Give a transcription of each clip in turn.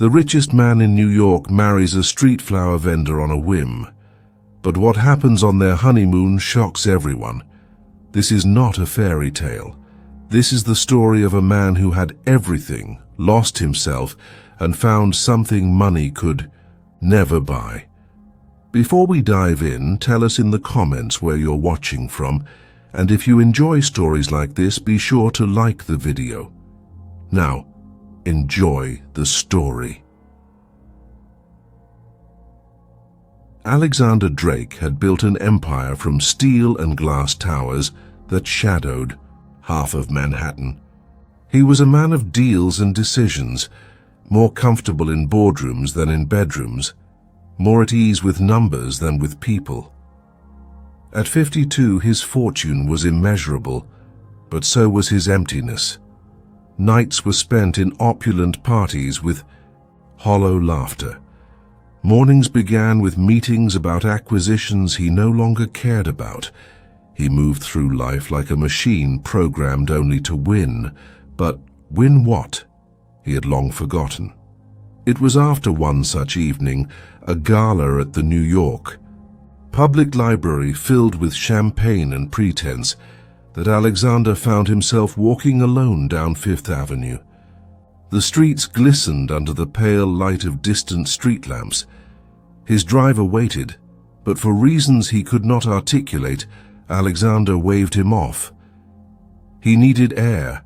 The richest man in New York marries a street flower vendor on a whim. But what happens on their honeymoon shocks everyone. This is not a fairy tale. This is the story of a man who had everything, lost himself, and found something money could never buy. Before we dive in, tell us in the comments where you're watching from, and if you enjoy stories like this, be sure to like the video. Now, enjoy the story. Alexander Drake had built an empire from steel and glass towers that shadowed half of Manhattan. He was a man of deals and decisions, more comfortable in boardrooms than in bedrooms, more at ease with numbers than with people. At 52, his fortune was immeasurable, but so was his emptiness. Nights were spent in opulent parties with hollow laughter. Mornings began with meetings about acquisitions he no longer cared about. He moved through life like a machine programmed only to win, but win what? He had long forgotten. It was after one such evening, a gala at the New York Public Library filled with champagne and pretense, that Alexander found himself walking alone down Fifth Avenue. The streets glistened under the pale light of distant street lamps. His driver waited, but for reasons he could not articulate, Alexander waved him off. He needed air,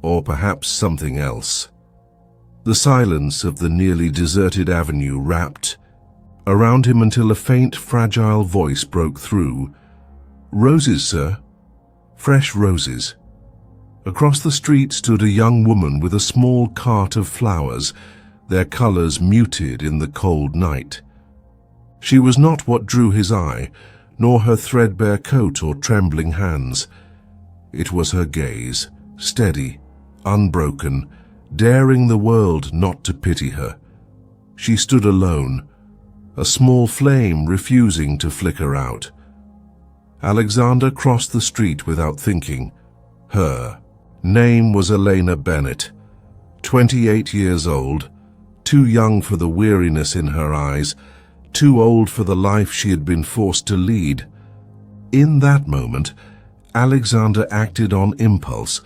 or perhaps something else. The silence of the nearly deserted avenue wrapped around him until a faint, fragile voice broke through. "Roses, sir. Fresh roses." Across the street stood a young woman with a small cart of flowers, their colors muted in the cold night. She was not what drew his eye, nor her threadbare coat or trembling hands. It was her gaze, steady, unbroken, daring the world not to pity her. She stood alone, a small flame refusing to flicker out. Alexander crossed the street without thinking. Her name was Elena Bennett, 28 years old, too young for the weariness in her eyes, too old for the life she had been forced to lead. In that moment, Alexander acted on impulse,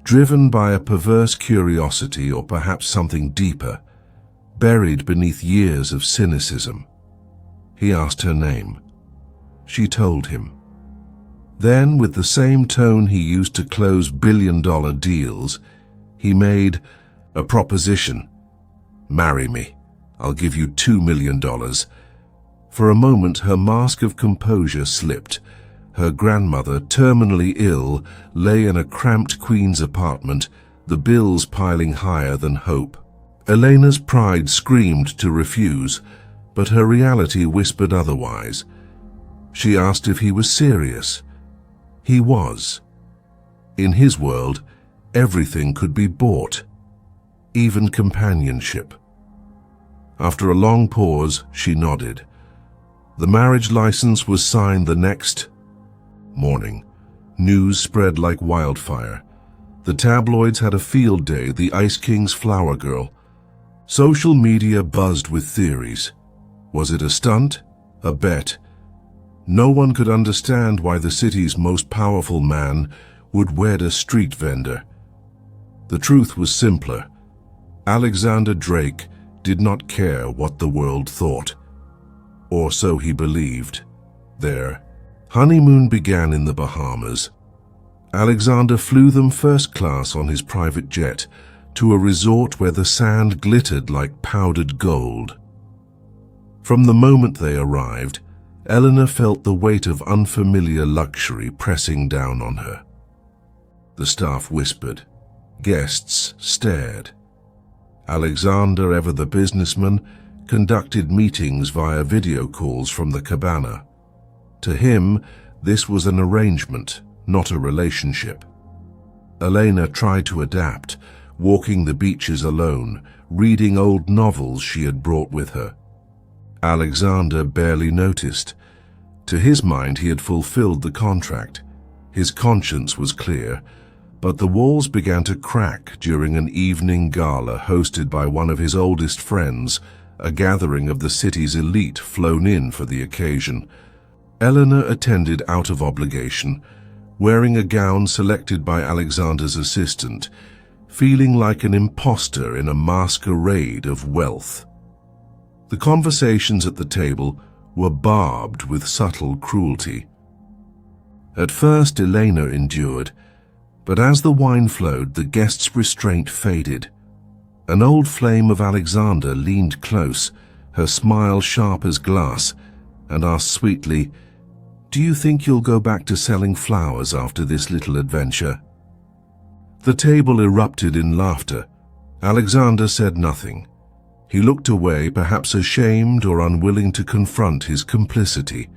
driven by a perverse curiosity or perhaps something deeper, buried beneath years of cynicism. He asked her name. She told him. Then, with the same tone he used to close billion-dollar deals, he made a proposition. "Marry me. I'll give you $2 million. For a moment, her mask of composure slipped. Her grandmother, terminally ill, lay in a cramped Queens apartment, the bills piling higher than hope. Elena's pride screamed to refuse, but her reality whispered otherwise. She asked if he was serious. He was. In his world, everything could be bought, even companionship. After a long pause, she nodded. The marriage license was signed the next morning. News spread like wildfire. The tabloids had a field day, the Ice King's flower girl. Social media buzzed with theories. Was it a stunt? A bet? No one could understand why the city's most powerful man would wed a street vendor. The truth was simpler. Alexander Drake did not care what the world thought. Or so he believed. Their honeymoon began in the Bahamas. Alexander flew them first class on his private jet to a resort where the sand glittered like powdered gold. From the moment they arrived, Eleanor felt the weight of unfamiliar luxury pressing down on her. The staff whispered. Guests stared. Alexander, ever the businessman, conducted meetings via video calls from the cabana. To him, this was an arrangement, not a relationship. Elena tried to adapt, walking the beaches alone, reading old novels she had brought with her. Alexander barely noticed. To his mind, he had fulfilled the contract. His conscience was clear. But the walls began to crack during an evening gala hosted by one of his oldest friends, a gathering of the city's elite flown in for the occasion. Eleanor attended out of obligation, wearing a gown selected by Alexander's assistant, feeling like an imposter in a masquerade of wealth. The conversations at the table were barbed with subtle cruelty. At first, Elena endured, but as the wine flowed, the guest's restraint faded. An old flame of Alexander leaned close, her smile sharp as glass, and asked sweetly, "Do you think you'll go back to selling flowers after this little adventure?" The table erupted in laughter. Alexander said nothing. He looked away, perhaps ashamed or unwilling to confront his complicity.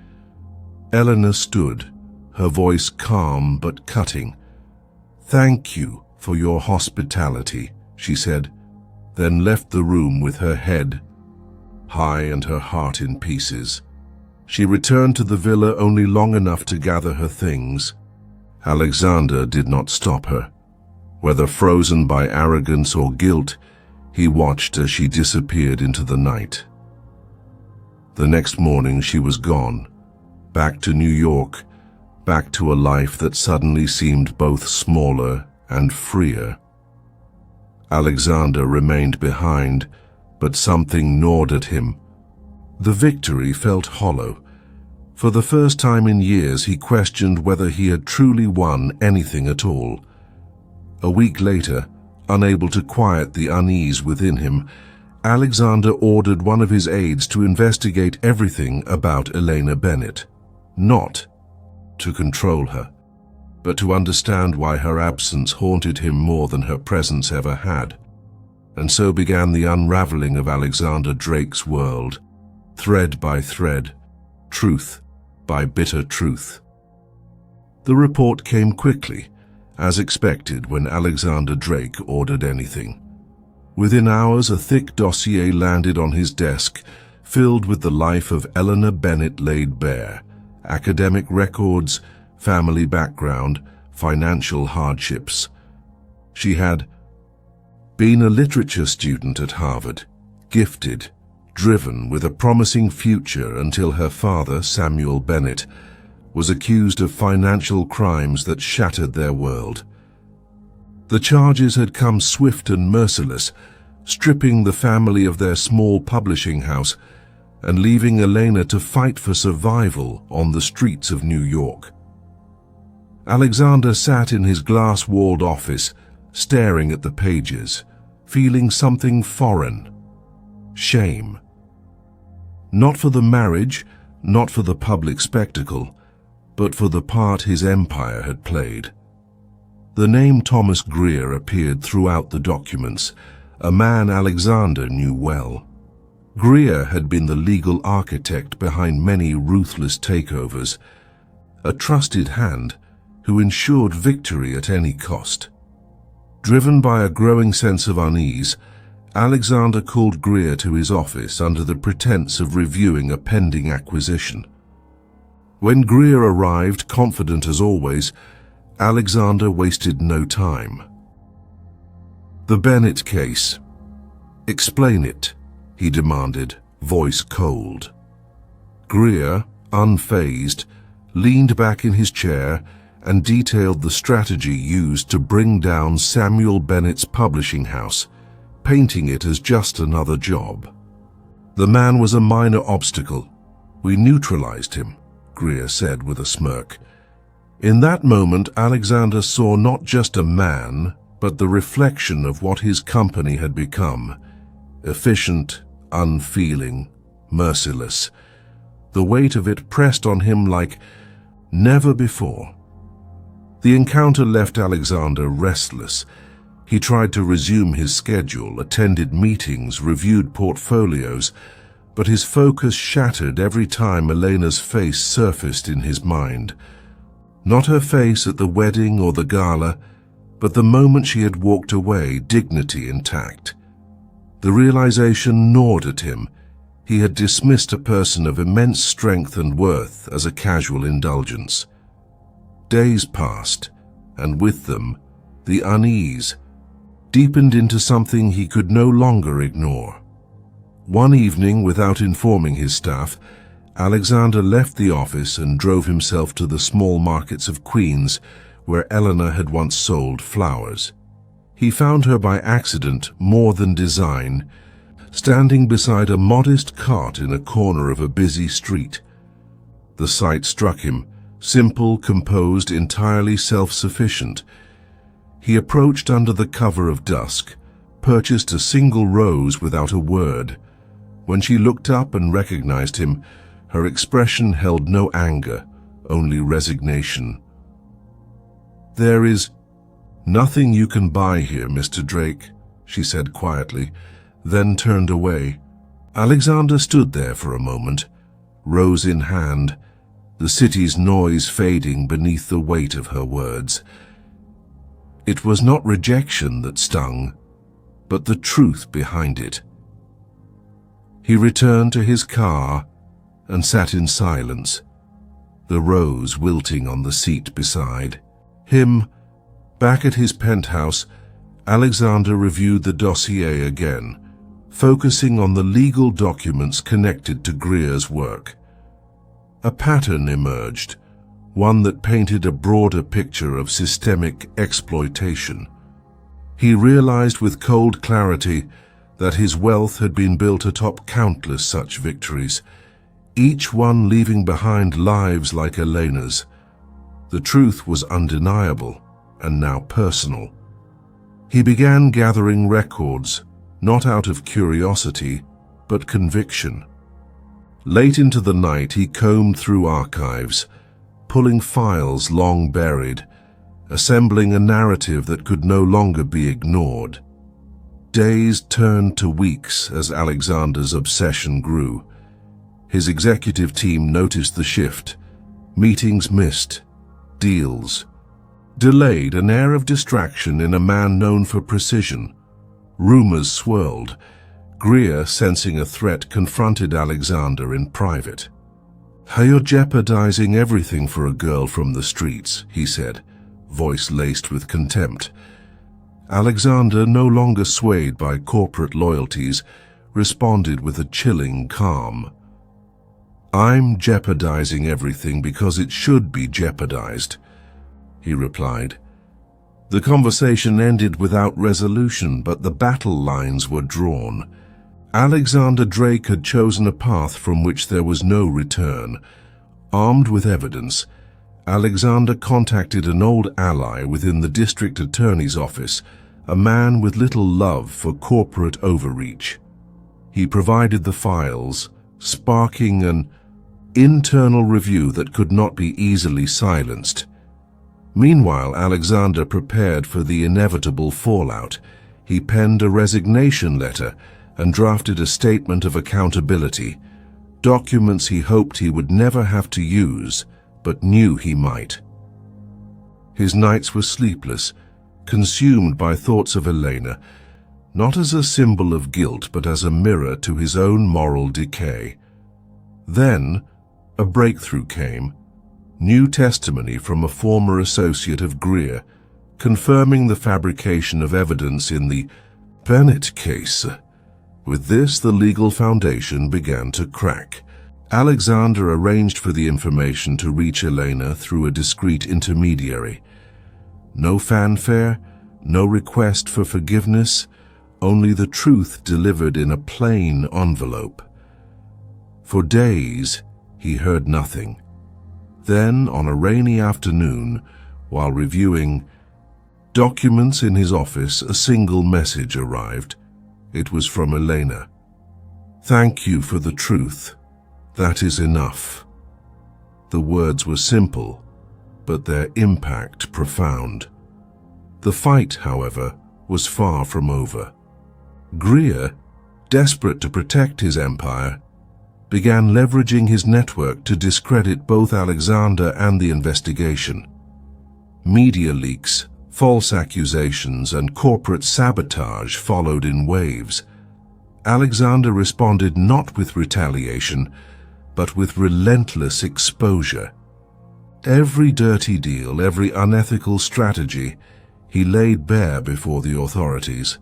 Eleanor stood, her voice calm but cutting. "Thank you for your hospitality," she said, then left the room with her head high and her heart in pieces. She returned to the villa only long enough to gather her things. Alexander did not stop her. Whether frozen by arrogance or guilt, he watched as she disappeared into the night. The next morning she was gone, back to New York, back to a life that suddenly seemed both smaller and freer. Alexander remained behind, but something gnawed at him. The victory felt hollow. For the first time in years, he questioned whether he had truly won anything at all. A week later, unable to quiet the unease within him, Alexander ordered one of his aides to investigate everything about Elena Bennett, not to control her, but to understand why her absence haunted him more than her presence ever had. And so began the unraveling of Alexander Drake's world, thread by thread, truth by bitter truth. The report came quickly, as expected when Alexander Drake ordered anything. Within hours, a thick dossier landed on his desk, filled with the life of Eleanor Bennett laid bare: academic records, family background, financial hardships. She had been a literature student at Harvard, gifted, driven, with a promising future until her father, Samuel Bennett, was accused of financial crimes that shattered their world. The charges had come swift and merciless, stripping the family of their small publishing house and leaving Elena to fight for survival on the streets of New York. Alexander sat in his glass-walled office, staring at the pages, feeling something foreign: shame. Not for the marriage, not for the public spectacle, but for the part his empire had played. The name Thomas Greer appeared throughout the documents, a man Alexander knew well. Greer had been the legal architect behind many ruthless takeovers, a trusted hand who ensured victory at any cost. Driven by a growing sense of unease, Alexander called Greer to his office under the pretense of reviewing a pending acquisition. When Greer arrived, confident as always, Alexander wasted no time. "The Bennett case. Explain it," he demanded, voice cold. Greer, unfazed, leaned back in his chair and detailed the strategy used to bring down Samuel Bennett's publishing house, painting it as just another job. "The man was a minor obstacle. We neutralized him," Greer said with a smirk. In that moment, Alexander saw not just a man, but the reflection of what his company had become: efficient, unfeeling, merciless. The weight of it pressed on him like never before. The encounter left Alexander restless. He tried to resume his schedule, attended meetings, reviewed portfolios, but his focus shattered every time Elena's face surfaced in his mind. Not her face at the wedding or the gala, but the moment she had walked away, dignity intact. The realization gnawed at him. He had dismissed a person of immense strength and worth as a casual indulgence. Days passed, and with them, the unease, deepened into something he could no longer ignore. One evening, without informing his staff, Alexander left the office and drove himself to the small markets of Queens, where Eleanor had once sold flowers. He found her by accident more than design, standing beside a modest cart in a corner of a busy street. The sight struck him, simple, composed, entirely self-sufficient. He approached under the cover of dusk, purchased a single rose without a word. When she looked up and recognized him, her expression held no anger, only resignation. "There is nothing you can buy here, Mr. Drake," she said quietly, then turned away. Alexander stood there for a moment, rose in hand, the city's noise fading beneath the weight of her words. It was not rejection that stung, but the truth behind it. He returned to his car and sat in silence, the rose wilting on the seat beside him. Back at his penthouse, Alexander reviewed the dossier again, focusing on the legal documents connected to Greer's work. A pattern emerged, one that painted a broader picture of systemic exploitation. He realized with cold clarity that his wealth had been built atop countless such victories, each one leaving behind lives like Elena's. The truth was undeniable and now personal. He began gathering records, not out of curiosity, but conviction. Late into the night, he combed through archives, pulling files long buried, assembling a narrative that could no longer be ignored. Days turned to weeks as Alexander's obsession grew. His executive team noticed the shift. Meetings missed, deals delayed, an air of distraction in a man known for precision. Rumors swirled. Greer, sensing a threat, confronted Alexander in private. "You're jeopardizing everything for a girl from the streets," he said, voice laced with contempt. Alexander, no longer swayed by corporate loyalties, responded with a chilling calm. "I'm jeopardizing everything because it should be jeopardized," he replied. The conversation ended without resolution, but the battle lines were drawn. Alexander Drake had chosen a path from which there was no return. Armed with evidence, Alexander contacted an old ally within the district attorney's office, a man with little love for corporate overreach. He provided the files, sparking an internal review that could not be easily silenced. Meanwhile, Alexander prepared for the inevitable fallout. He penned a resignation letter and drafted a statement of accountability, documents he hoped he would never have to use, but knew he might. His nights were sleepless, consumed by thoughts of Elena, not as a symbol of guilt, but as a mirror to his own moral decay. Then, a breakthrough came. New testimony from a former associate of Greer, confirming the fabrication of evidence in the Bennett case. With this, the legal foundation began to crack. Alexander arranged for the information to reach Elena through a discreet intermediary. No fanfare, no request for forgiveness, only the truth delivered in a plain envelope. For days, he heard nothing. Then, on a rainy afternoon, while reviewing documents in his office, a single message arrived. It was from Elena. "Thank you for the truth. That is enough." The words were simple, but their impact profound. The fight, however, was far from over. Greer, desperate to protect his empire, began leveraging his network to discredit both Alexander and the investigation. Media leaks, false accusations, and corporate sabotage followed in waves. Alexander responded not with retaliation, but with relentless exposure. Every dirty deal, every unethical strategy, he laid bare before the authorities.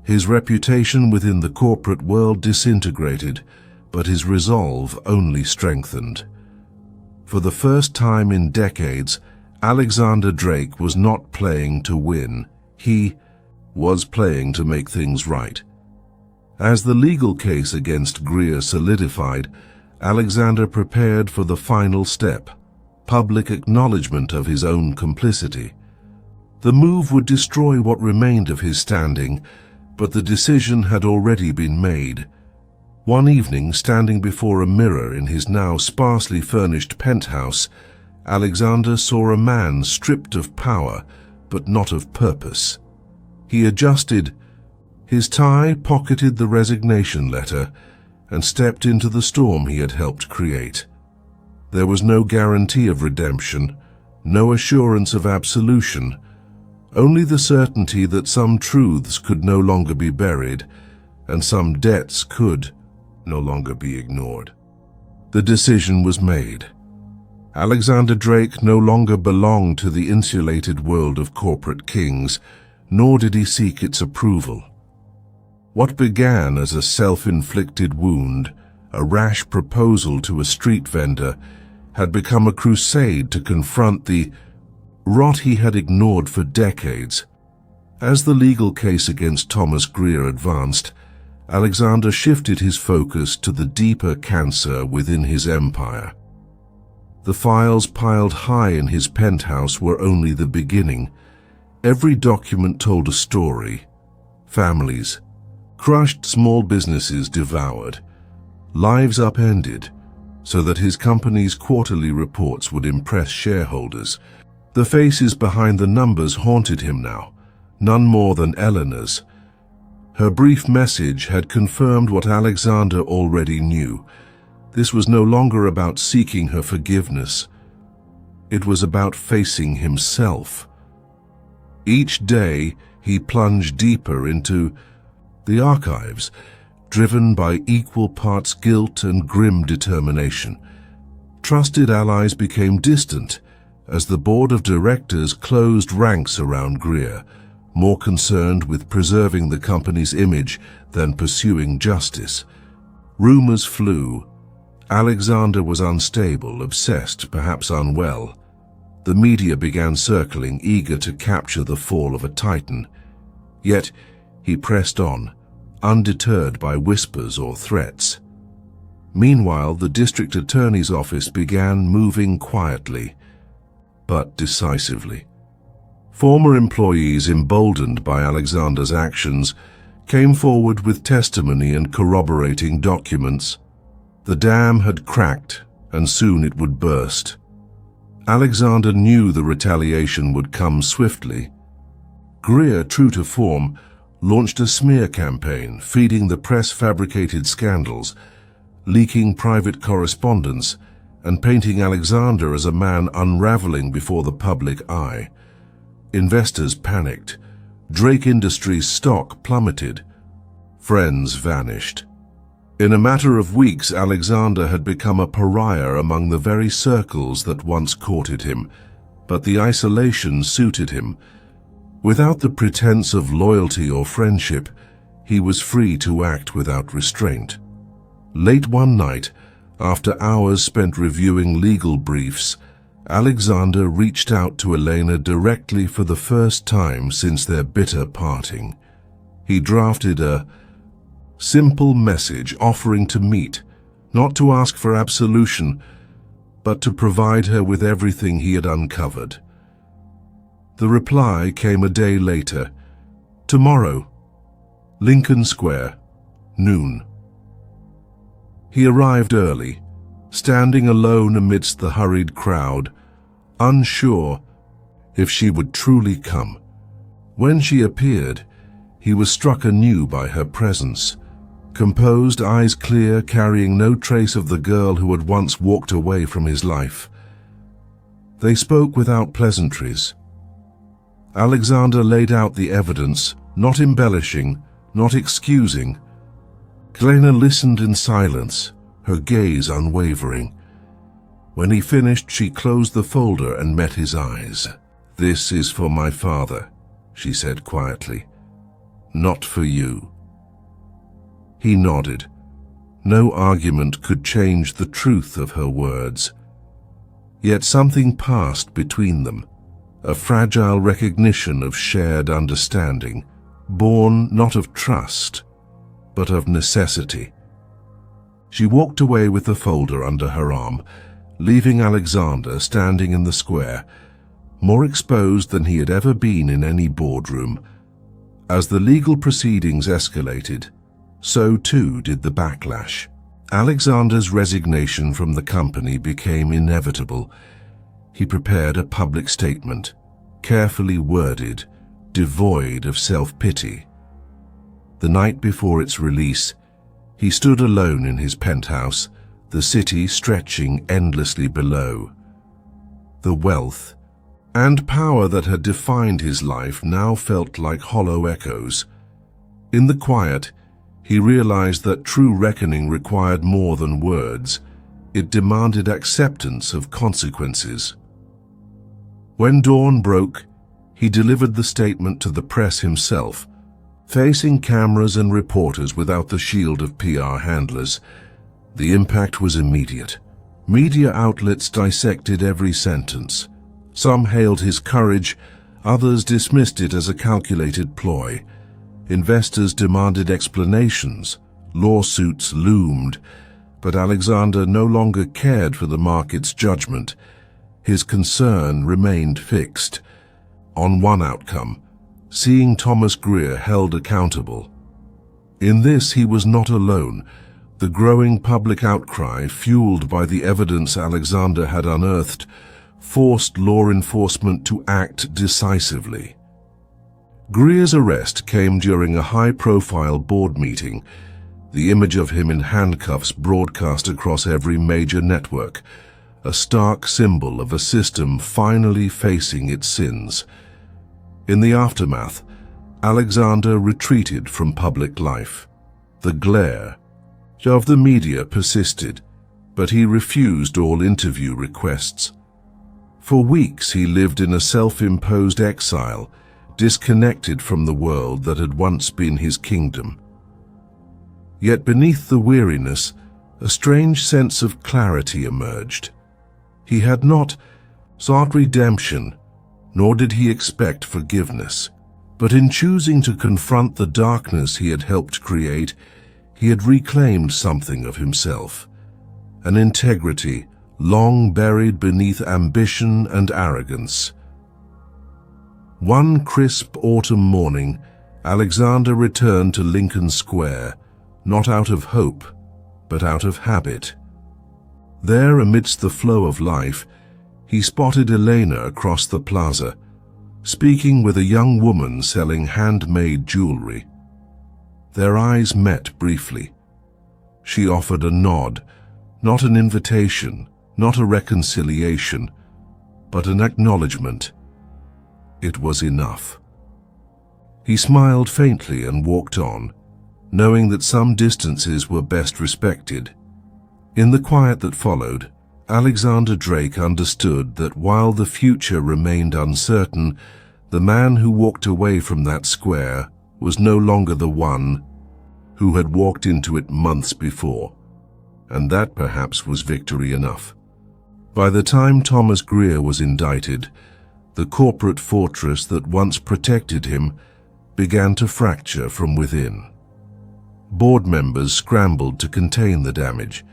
His reputation within the corporate world disintegrated, but his resolve only strengthened. For the first time in decades, Alexander Drake was not playing to win. He was playing to make things right. As the legal case against Greer solidified, Alexander prepared for the final step, public acknowledgement of his own complicity. The move would destroy what remained of his standing, but the decision had already been made. One evening, standing before a mirror in his now sparsely furnished penthouse, Alexander saw a man stripped of power, but not of purpose. He adjusted his tie, pocketed the resignation letter, and stepped into the storm he had helped create. There was no guarantee of redemption, no assurance of absolution, only the certainty that some truths could no longer be buried, and some debts could no longer be ignored. The decision was made. Alexander Drake no longer belonged to the insulated world of corporate kings, nor did he seek its approval. What began as a self-inflicted wound, a rash proposal to a street vendor, had become a crusade to confront the rot he had ignored for decades. As the legal case against Thomas Greer advanced, Alexander shifted his focus to the deeper cancer within his empire. The files piled high in his penthouse were only the beginning. Every document told a story. Families crushed, small businesses devoured, lives upended, so that his company's quarterly reports would impress shareholders. The faces behind the numbers haunted him now, none more than Eleanor's. Her brief message had confirmed what Alexander already knew. This was no longer about seeking her forgiveness. It was about facing himself. Each day, he plunged deeper into the archives, driven by equal parts guilt and grim determination. Trusted allies became distant as the board of directors closed ranks around Greer, more concerned with preserving the company's image than pursuing justice. Rumors flew. Alexander was unstable, obsessed, perhaps unwell. The media began circling, eager to capture the fall of a titan. Yet he pressed on, undeterred by whispers or threats. Meanwhile, the district attorney's office began moving quietly, but decisively. Former employees, emboldened by Alexander's actions, came forward with testimony and corroborating documents. The dam had cracked, and soon it would burst. Alexander knew the retaliation would come swiftly. Greer, true to form, launched a smear campaign, feeding the press fabricated scandals, leaking private correspondence, and painting Alexander as a man unraveling before the public eye. Investors panicked. Drake Industries' stock plummeted. Friends vanished. In a matter of weeks, Alexander had become a pariah among the very circles that once courted him, but the isolation suited him. Without the pretense of loyalty or friendship, he was free to act without restraint. Late one night, after hours spent reviewing legal briefs, Alexander reached out to Elena directly for the first time since their bitter parting. He drafted a simple message offering to meet, not to ask for absolution, but to provide her with everything he had uncovered. The reply came a day later. Tomorrow, Lincoln Square, noon. He arrived early, standing alone amidst the hurried crowd, unsure if she would truly come. When she appeared, he was struck anew by her presence. Composed, eyes clear, carrying no trace of the girl who had once walked away from his life. They spoke without pleasantries. Alexander laid out the evidence, not embellishing, not excusing. Elena listened in silence, her gaze unwavering. When he finished, she closed the folder and met his eyes. "This is for my father," she said quietly. "Not for you." He nodded. No argument could change the truth of her words. Yet something passed between them, a fragile recognition of shared understanding, born not of trust, but of necessity. She walked away with the folder under her arm, leaving Alexander standing in the square, more exposed than he had ever been in any boardroom. As the legal proceedings escalated, so too did the backlash. Alexander's resignation from the company became inevitable. He prepared a public statement, carefully worded, devoid of self-pity. The night before its release, he stood alone in his penthouse, the city stretching endlessly below. The wealth and power that had defined his life now felt like hollow echoes. In the quiet, he realized that true reckoning required more than words. It demanded acceptance of consequences. When dawn broke, he delivered the statement to the press himself, facing cameras and reporters without the shield of PR handlers. The impact was immediate. Media outlets dissected every sentence. Some hailed his courage, others dismissed it as a calculated ploy. Investors demanded explanations. Lawsuits loomed, but Alexander no longer cared for the market's judgment. His concern remained fixed on one outcome: seeing Thomas Greer held accountable. In this he was not alone. The growing public outcry, fueled by the evidence Alexander had unearthed, forced law enforcement to act decisively. Greer's arrest came during a high-profile board meeting, the image of him in handcuffs broadcast across every major network, a stark symbol of a system finally facing its sins. In the aftermath, Alexander retreated from public life. The glare of the media persisted, but he refused all interview requests. For weeks he lived in a self-imposed exile, disconnected from the world that had once been his kingdom. Yet beneath the weariness, a strange sense of clarity emerged. He had not sought redemption, nor did he expect forgiveness. But in choosing to confront the darkness he had helped create, he had reclaimed something of himself, an integrity long buried beneath ambition and arrogance. One crisp autumn morning, Alexander returned to Lincoln Square, not out of hope, but out of habit. There, amidst the flow of life, he spotted Elena across the plaza, speaking with a young woman selling handmade jewelry. Their eyes met briefly. She offered a nod, not an invitation, not a reconciliation, but an acknowledgement. It was enough. He smiled faintly and walked on, knowing that some distances were best respected. In the quiet that followed, Alexander Drake understood that while the future remained uncertain, the man who walked away from that square was no longer the one who had walked into it months before, and that perhaps was victory enough. By the time Thomas Greer was indicted, the corporate fortress that once protected him began to fracture from within. Board members scrambled to contain the damage,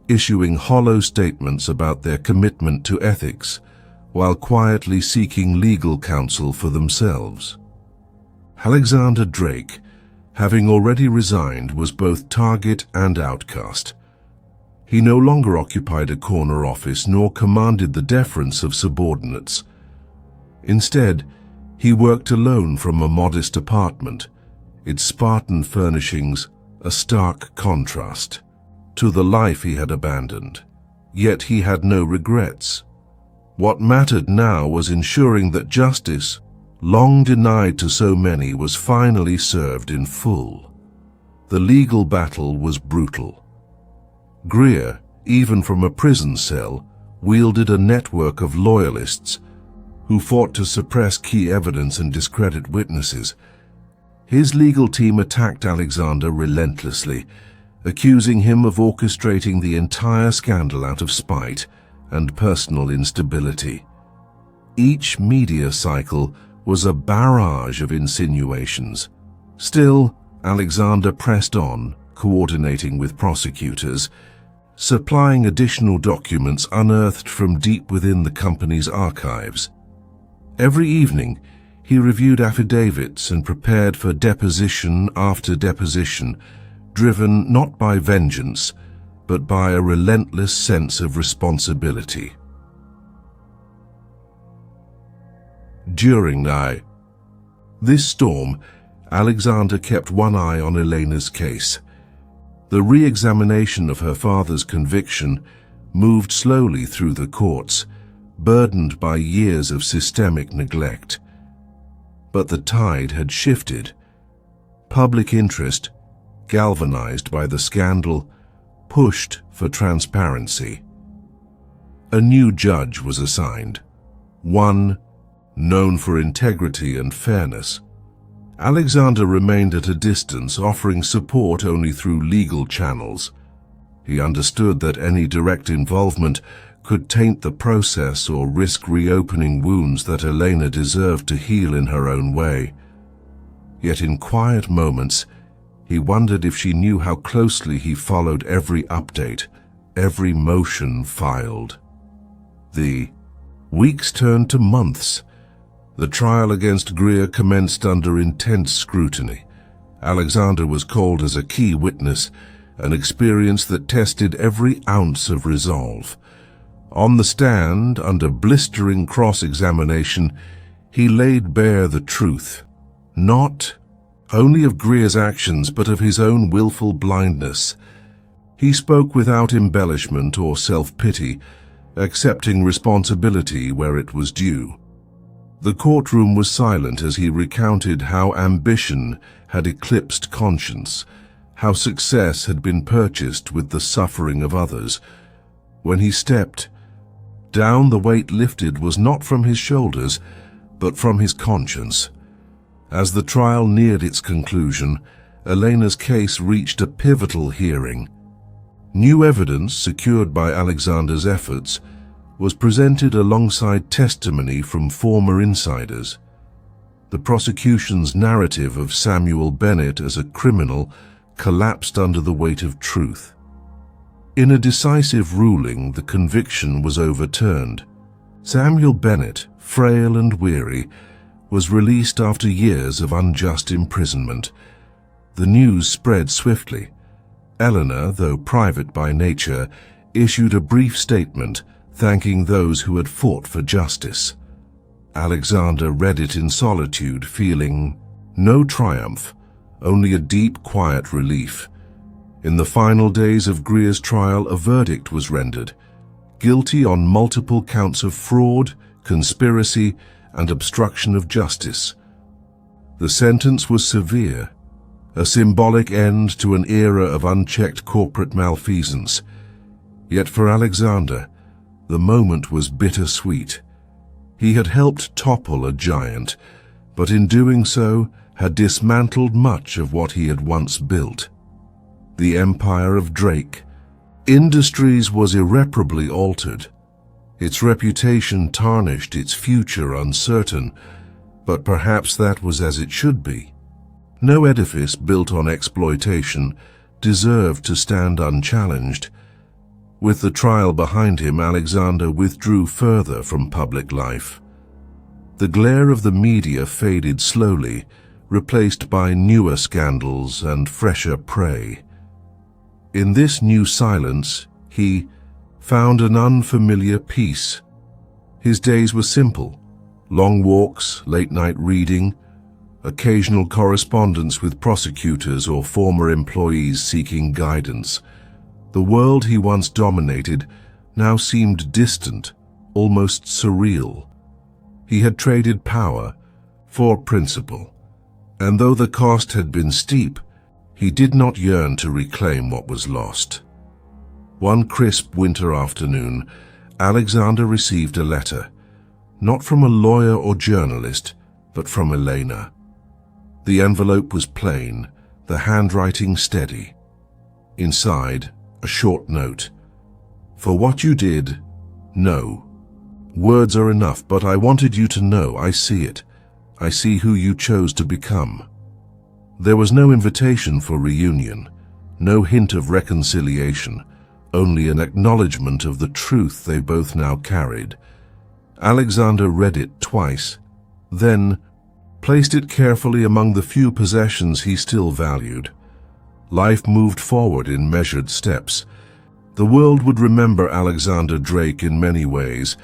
issuing hollow statements about their commitment to ethics, while quietly seeking legal counsel for themselves. Alexander Drake, having already resigned, was both target and outcast. He no longer occupied a corner office nor commanded the deference of subordinates. Instead, he worked alone from a modest apartment, its Spartan furnishings a stark contrast to the life he had abandoned. Yet he had no regrets. What mattered now was ensuring that justice, long denied to so many, was finally served in full. The legal battle was brutal. Greer, even from a prison cell, wielded a network of loyalists who fought to suppress key evidence and discredit witnesses. His legal team attacked Alexander relentlessly, accusing him of orchestrating the entire scandal out of spite and personal instability. Each media cycle was a barrage of insinuations. Still, Alexander pressed on, coordinating with prosecutors, supplying additional documents unearthed from deep within the company's archives. Every evening, he reviewed affidavits and prepared for deposition after deposition, driven not by vengeance, but by a relentless sense of responsibility. During this storm, Alexander kept one eye on Elena's case. The re-examination of her father's conviction moved slowly through the courts, burdened by years of systemic neglect. But the tide had shifted. Public interest, galvanized by the scandal, pushed for transparency. A new judge was assigned, one known for integrity and fairness. Alexander remained at a distance, offering support only through legal channels. He understood that any direct involvement could taint the process or risk reopening wounds that Elena deserved to heal in her own way. Yet in quiet moments, he wondered if she knew how closely he followed every update, every motion filed. The weeks turned to months. The trial against Greer commenced under intense scrutiny. Alexander was called as a key witness, an experience that tested every ounce of resolve. On the stand, under blistering cross-examination, he laid bare the truth, not only of Greer's actions, but of his own willful blindness. He spoke without embellishment or self-pity, accepting responsibility where it was due. The courtroom was silent as he recounted how ambition had eclipsed conscience, how success had been purchased with the suffering of others. When he stepped down, the weight lifted was not from his shoulders, but from his conscience. As the trial neared its conclusion, Elena's case reached a pivotal hearing. New evidence, secured by Alexander's efforts, was presented alongside testimony from former insiders. The prosecution's narrative of Samuel Bennett as a criminal collapsed under the weight of truth. In a decisive ruling, the conviction was overturned. Samuel Bennett, frail and weary, was released after years of unjust imprisonment. The news spread swiftly. Eleanor, though private by nature, issued a brief statement thanking those who had fought for justice. Alexander read it in solitude, feeling no triumph, only a deep, quiet relief. In the final days of Greer's trial, a verdict was rendered, guilty on multiple counts of fraud, conspiracy, and obstruction of justice. The sentence was severe, a symbolic end to an era of unchecked corporate malfeasance. Yet for Alexander, the moment was bittersweet. He had helped topple a giant, but in doing so had dismantled much of what he had once built. The empire of Drake Industries was irreparably altered. Its reputation tarnished, its future uncertain, but perhaps that was as it should be. No edifice built on exploitation deserved to stand unchallenged. With the trial behind him, Alexander withdrew further from public life. The glare of the media faded slowly, replaced by newer scandals and fresher prey. In this new silence, he found an unfamiliar peace. His days were simple: long walks, late-night reading, occasional correspondence with prosecutors or former employees seeking guidance. The world he once dominated now seemed distant, almost surreal. He had traded power for principle, and though the cost had been steep, he did not yearn to reclaim what was lost. One crisp winter afternoon, Alexander received a letter. not from a lawyer or journalist, but from Elena. The envelope was plain, the handwriting steady. Inside, a short note. For what you did, no. Words are enough, but I wanted you to know I see it. I see who you chose to become. There was no invitation for reunion, no hint of reconciliation, only an acknowledgement of the truth they both now carried. Alexander read it twice, then placed it carefully among the few possessions he still valued. Life moved forward in measured steps. The world would remember Alexander Drake in many ways.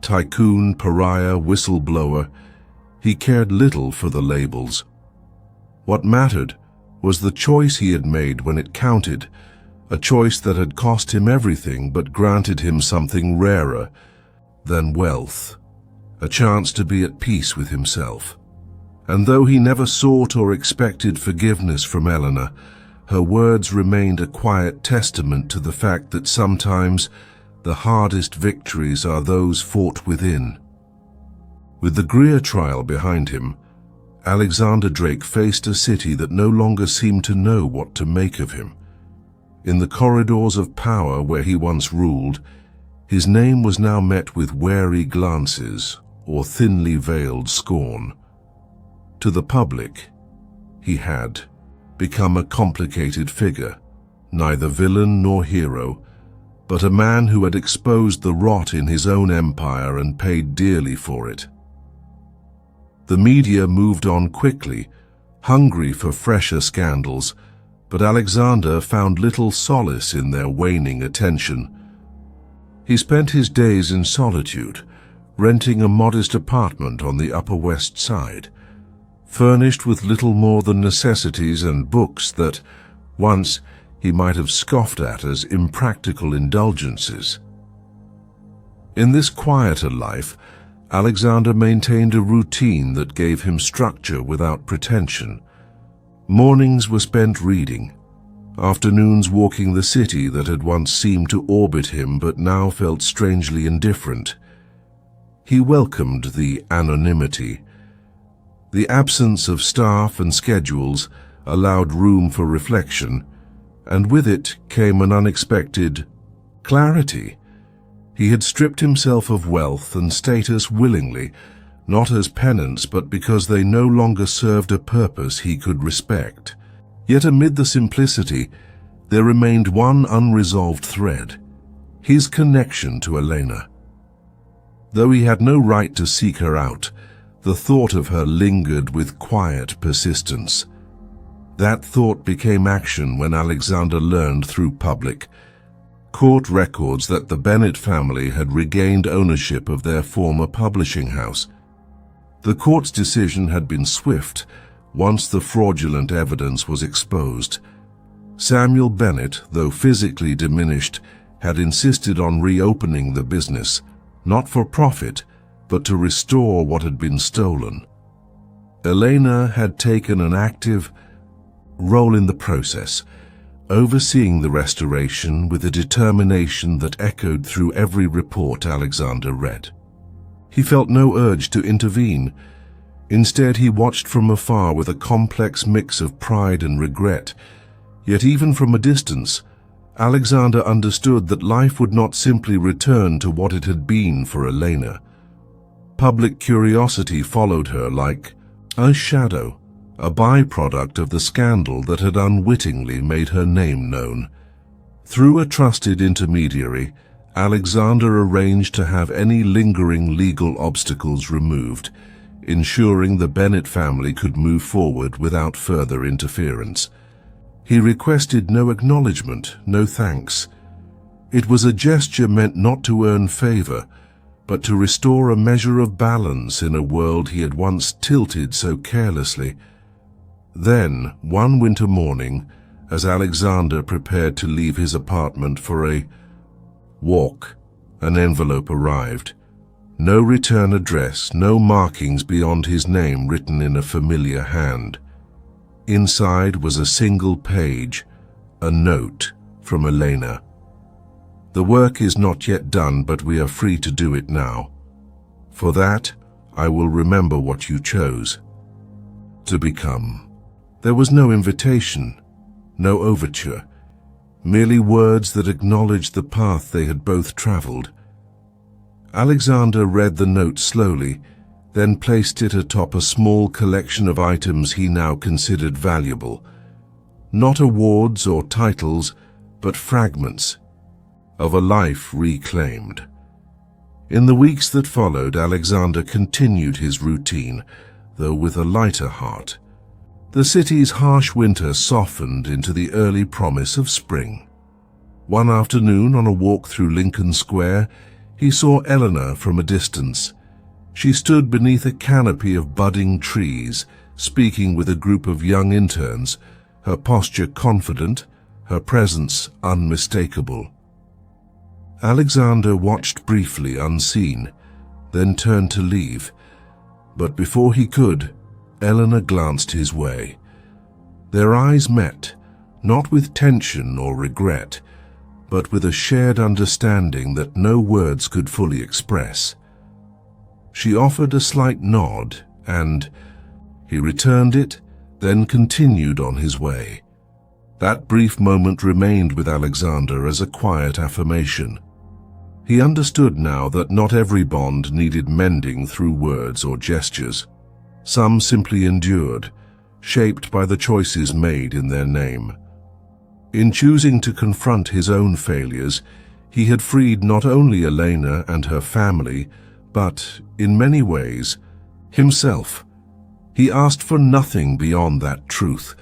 Tycoon, pariah, whistleblower. He cared little for the labels. What mattered was the choice he had made when it counted, a choice that had cost him everything but granted him something rarer than wealth, a chance to be at peace with himself. And though he never sought or expected forgiveness from Eleanor, her words remained a quiet testament to the fact that sometimes the hardest victories are those fought within. With the Greer trial behind him, Alexander Drake faced a city that no longer seemed to know what to make of him. In the corridors of power where he once ruled, his name was now met with wary glances or thinly veiled scorn. To the public, he had become a complicated figure, neither villain nor hero, but a man who had exposed the rot in his own empire and paid dearly for it. The media moved on quickly, hungry for fresher scandals, but Alexander found little solace in their waning attention. He spent his days in solitude, renting a modest apartment on the Upper West Side, furnished with little more than necessities and books that, once, he might have scoffed at as impractical indulgences. In this quieter life, Alexander maintained a routine that gave him structure without pretension. Mornings were spent reading, afternoons walking the city that had once seemed to orbit him but now felt strangely indifferent. He welcomed the anonymity. The absence of staff and schedules allowed room for reflection, and with it came an unexpected clarity. He had stripped himself of wealth and status willingly, not as penance but because they no longer served a purpose he could respect. Yet amid the simplicity, there remained one unresolved thread: his connection to Elena. Though he had no right to seek her out, the thought of her lingered with quiet persistence. That thought became action when Alexander learned through public court records that the Bennett family had regained ownership of their former publishing house. The court's decision had been swift once the fraudulent evidence was exposed. Samuel Bennett, though physically diminished, had insisted on reopening the business, not for profit, but to restore what had been stolen. Elena had taken an active role in the process, overseeing the restoration with a determination that echoed through every report Alexander read. He felt no urge to intervene. Instead, he watched from afar with a complex mix of pride and regret. Yet even from a distance, Alexander understood that life would not simply return to what it had been for Elena. Public curiosity followed her like a shadow, a byproduct of the scandal that had unwittingly made her name known. Through a trusted intermediary, Alexander arranged to have any lingering legal obstacles removed, ensuring the Bennett family could move forward without further interference. He requested no acknowledgement, no thanks. It was a gesture meant not to earn favor, but to restore a measure of balance in a world he had once tilted so carelessly. Then, one winter morning, as Alexander prepared to leave his apartment for a walk, an envelope arrived. No return address, no markings beyond his name written in a familiar hand. Inside was a single page, a note from Elena. "The work is not yet done, but we are free to do it now. For that, I will remember what you chose to become. There was no invitation, no overture, merely words that acknowledged the path they had both traveled. Alexander read the note slowly, then placed it atop a small collection of items he now considered valuable. Not awards or titles, but fragments of a life reclaimed. In the weeks that followed, Alexander continued his routine, though with a lighter heart. The city's harsh winter softened into the early promise of spring. One afternoon, on a walk through Lincoln Square, he saw Eleanor from a distance. She stood beneath a canopy of budding trees, speaking with a group of young interns, her posture confident, her presence unmistakable. Alexander watched briefly, unseen, then turned to leave. But before he could, Eleanor glanced his way. Their eyes met, not with tension or regret, but with a shared understanding that no words could fully express. She offered a slight nod, and he returned it, then continued on his way. That brief moment remained with Alexander as a quiet affirmation. He understood now that not every bond needed mending through words or gestures. Some simply endured, shaped by the choices made in their name. In choosing to confront his own failures, he had freed not only Elena and her family, but, in many ways, himself. He asked for nothing beyond that truth.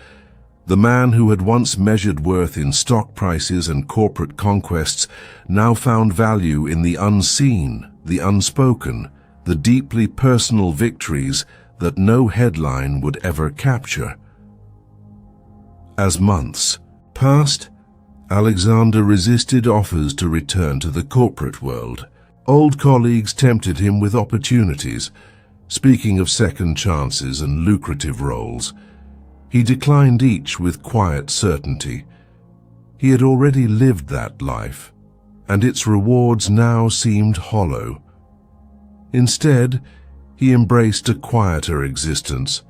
The man who had once measured worth in stock prices and corporate conquests now found value in the unseen, the unspoken, the deeply personal victories that no headline would ever capture. As months passed, Alexander resisted offers to return to the corporate world. Old colleagues tempted him with opportunities, speaking of second chances and lucrative roles. He declined each with quiet certainty. He had already lived that life, and its rewards now seemed hollow. Instead, he embraced a quieter existence,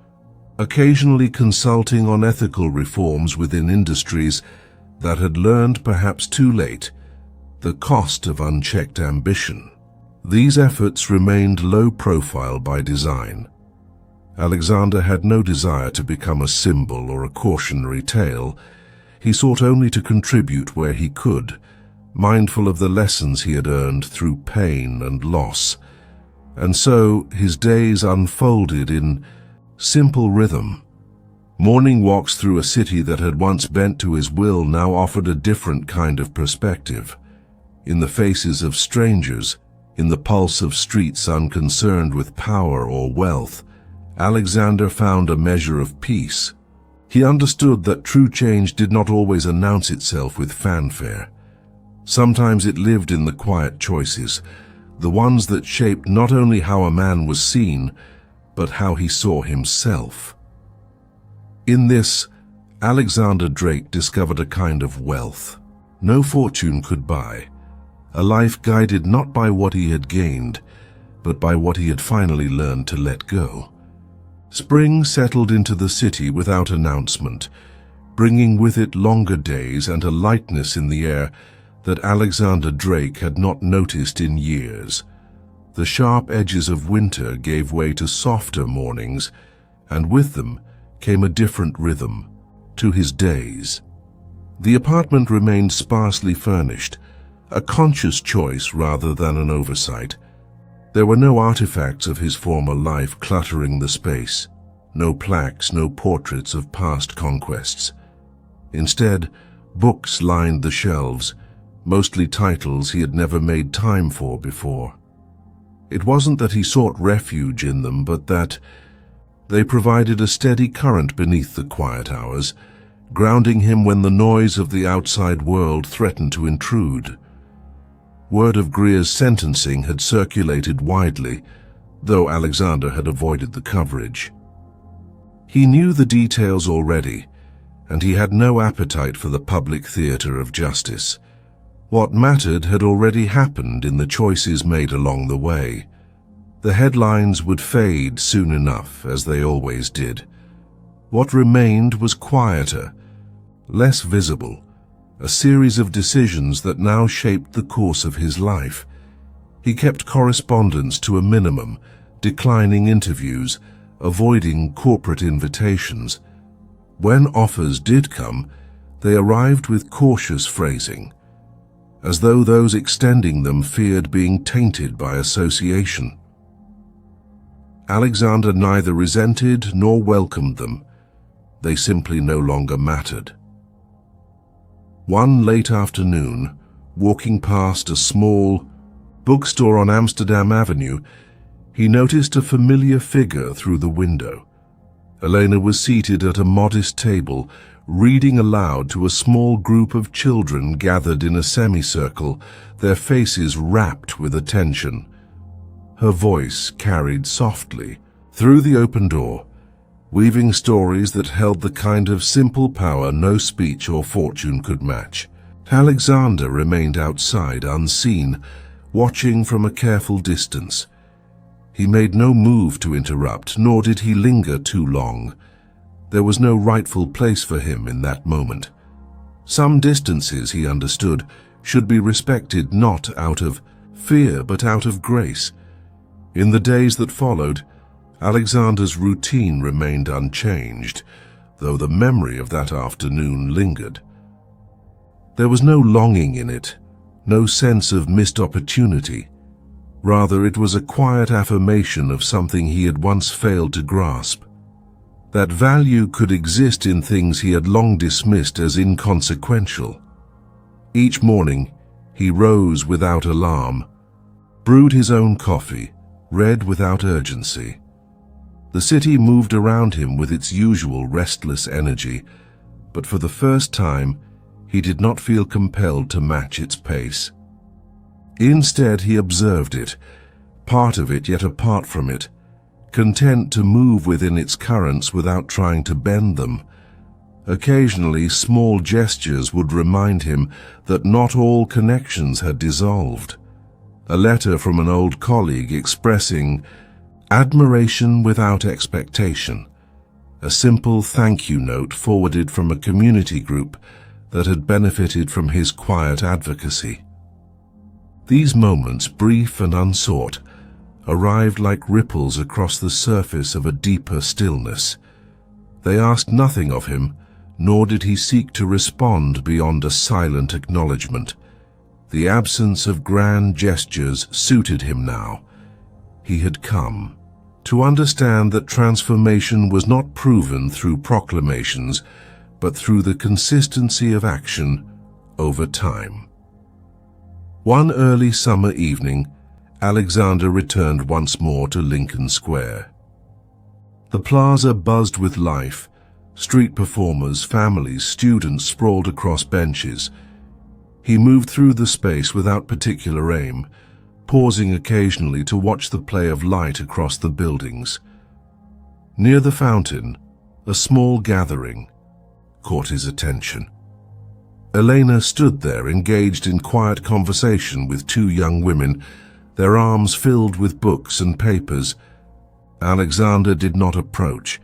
occasionally consulting on ethical reforms within industries that had learned, perhaps too late, the cost of unchecked ambition. These efforts remained low profile by design. Alexander had no desire to become a symbol or a cautionary tale. He sought only to contribute where he could, mindful of the lessons he had earned through pain and loss. And so his days unfolded in simple rhythm. Morning walks through a city that had once bent to his will now offered a different kind of perspective. In the faces of strangers, in the pulse of streets unconcerned with power or wealth, Alexander found a measure of peace. He understood that true change did not always announce itself with fanfare. Sometimes it lived in the quiet choices, the ones that shaped not only how a man was seen, but how he saw himself. In this, Alexander Drake discovered a kind of wealth no fortune could buy, a life guided not by what he had gained, but by what he had finally learned to let go. Spring settled into the city without announcement, bringing with it longer days and a lightness in the air that Alexander Drake had not noticed in years. The sharp edges of winter gave way to softer mornings, and with them came a different rhythm to his days. The apartment remained sparsely furnished, a conscious choice rather than an oversight. There were no artifacts of his former life cluttering the space, no plaques, no portraits of past conquests. Instead, books lined the shelves, mostly titles he had never made time for before. It wasn't that he sought refuge in them, but that they provided a steady current beneath the quiet hours, grounding him when the noise of the outside world threatened to intrude. Word of Greer's sentencing had circulated widely, though Alexander had avoided the coverage. He knew the details already, and he had no appetite for the public theater of justice. What mattered had already happened in the choices made along the way. The headlines would fade soon enough, as they always did. What remained was quieter, less visible, a series of decisions that now shaped the course of his life. He kept correspondence to a minimum, declining interviews, avoiding corporate invitations. When offers did come, they arrived with cautious phrasing, as though those extending them feared being tainted by association. Alexander neither resented nor welcomed them. They simply no longer mattered. One late afternoon, walking past a small bookstore on Amsterdam Avenue, he noticed a familiar figure through the window. Elena was seated at a modest table, reading aloud to a small group of children gathered in a semicircle, their faces rapt with attention. Her voice carried softly through the open door, weaving stories that held the kind of simple power no speech or fortune could match. Alexander remained outside, unseen, watching from a careful distance. He made no move to interrupt, nor did he linger too long. There was no rightful place for him in that moment. Some distances, he understood, should be respected not out of fear but out of grace. In the days that followed, Alexander's routine remained unchanged, though the memory of that afternoon lingered. There was no longing in it, no sense of missed opportunity. Rather, it was a quiet affirmation of something he had once failed to grasp. That value could exist in things he had long dismissed as inconsequential. Each morning, he rose without alarm, brewed his own coffee, read without urgency. The city moved around him with its usual restless energy, but for the first time, he did not feel compelled to match its pace. Instead, he observed it, part of it yet apart from it, content to move within its currents without trying to bend them. Occasionally, small gestures would remind him that not all connections had dissolved. A letter from an old colleague expressing admiration without expectation. A simple thank you note forwarded from a community group that had benefited from his quiet advocacy. These moments, brief and unsought, arrived like ripples across the surface of a deeper stillness. They asked nothing of him, nor did he seek to respond beyond a silent acknowledgement. The absence of grand gestures suited him now. He had come to understand that transformation was not proven through proclamations, but through the consistency of action over time. One early summer evening, Alexander returned once more to Lincoln Square. The plaza buzzed with life. Street performers, families, students sprawled across benches. He moved through the space without particular aim, pausing occasionally to watch the play of light across the buildings. Near the fountain, a small gathering caught his attention. Elena stood there, engaged in quiet conversation with two young women, their arms filled with books and papers. Alexander did not approach.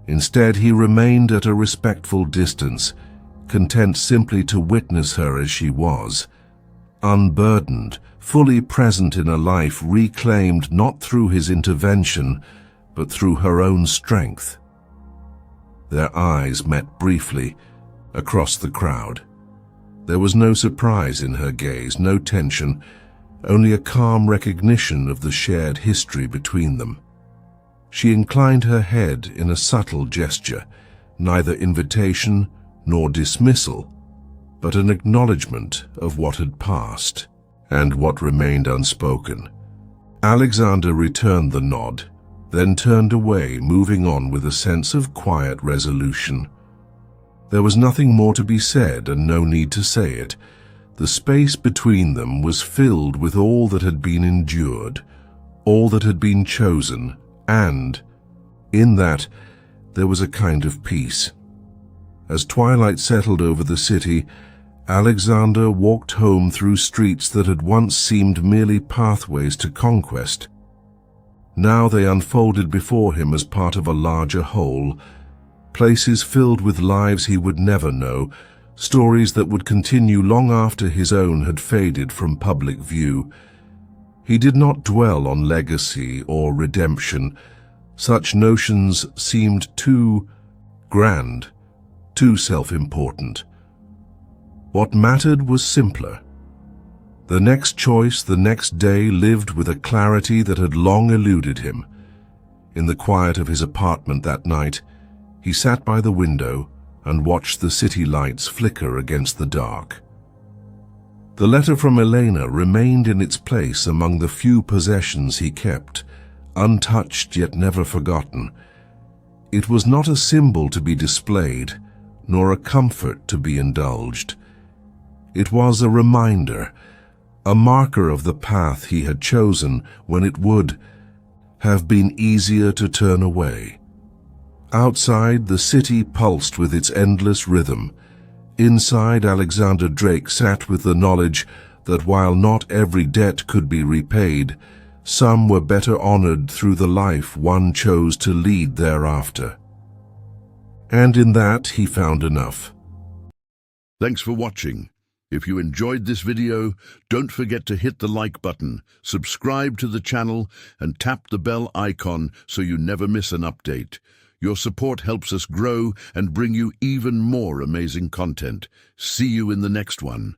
Instead, he remained at a respectful distance, content simply to witness her as she was, unburdened, fully present in a life reclaimed not through his intervention, but through her own strength. Their eyes met briefly across the crowd. There was no surprise in her gaze, no tension, only a calm recognition of the shared history between them. She inclined her head in a subtle gesture, neither invitation nor dismissal, but an acknowledgement of what had passed and what remained unspoken. Alexander returned the nod, then turned away, moving on with a sense of quiet resolution. There was nothing more to be said and no need to say it. The space between them was filled with all that had been endured, all that had been chosen, and, in that, there was a kind of peace. As twilight settled over the city, Alexander walked home through streets that had once seemed merely pathways to conquest. Now they unfolded before him as part of a larger whole, places filled with lives he would never know, stories that would continue long after his own had faded from public view. He did not dwell on legacy or redemption. Such notions seemed too grand, too self-important. What mattered was simpler. The next choice, the next day, lived with a clarity that had long eluded him. In the quiet of his apartment that night, he sat by the window and watched the city lights flicker against the dark. The letter from Elena remained in its place among the few possessions he kept, untouched yet never forgotten. It was not a symbol to be displayed, nor a comfort to be indulged. It was a reminder, a marker of the path he had chosen when it would have been easier to turn away. Outside, the city pulsed with its endless rhythm. Inside, Alexander Drake sat with the knowledge that while not every debt could be repaid, some were better honored through the life one chose to lead thereafter. And in that, he found enough. Thanks for watching. If you enjoyed this video, don't forget to hit the like button, subscribe to the channel, and tap the bell icon so you never miss an update. Your support helps us grow and bring you even more amazing content. See you in the next one.